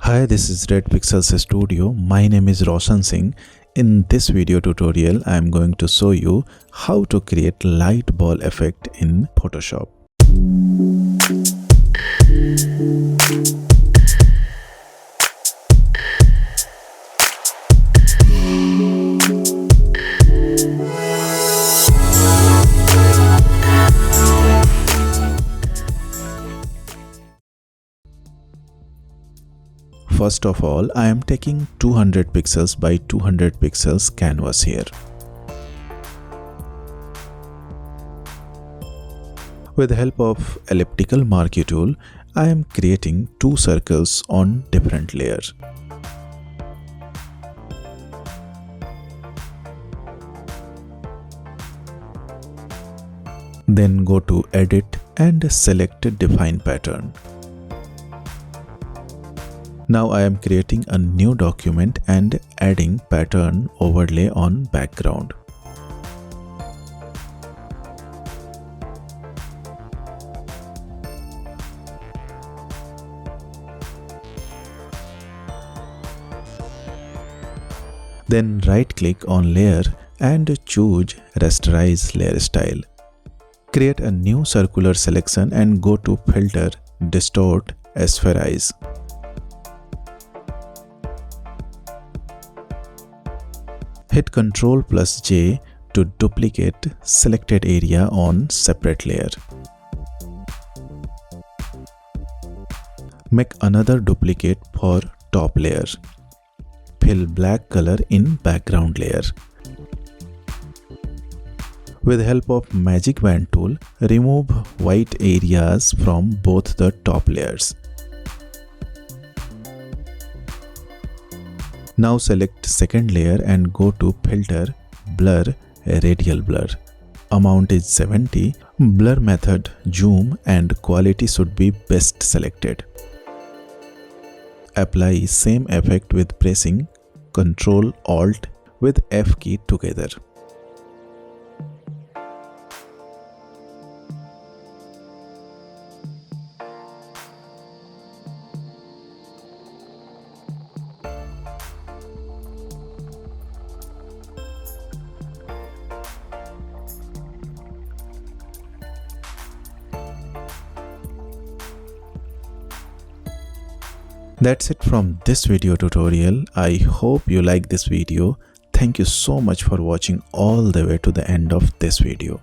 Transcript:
Hi, this is redpixels Studio. My name is Raushan Singh. In this video tutorial, I am going to show you how to create light ball effect in Photoshop. First of all, I am taking 200 pixels by 200 pixels canvas here. With the help of elliptical marquee tool, I am creating two circles on different layers. Then go to Edit and select Define Pattern. Now I am creating a new document and adding pattern overlay on background. Then right click on layer and choose rasterize layer style. Create a new circular selection and go to filter, distort, spherize. Hit Ctrl+J to duplicate selected area on separate layer. Make another duplicate for top layer. Fill black color in background layer. With the help of Magic Wand tool, remove white areas from both the top layers. Now select second layer and go to Filter, Blur, Radial Blur. Amount is 70. Blur method, zoom and quality should be best selected. Apply same effect with pressing Ctrl Alt with F key together. That's it from this video tutorial. I hope you like this video. Thank you so much for watching all the way to the end of this video.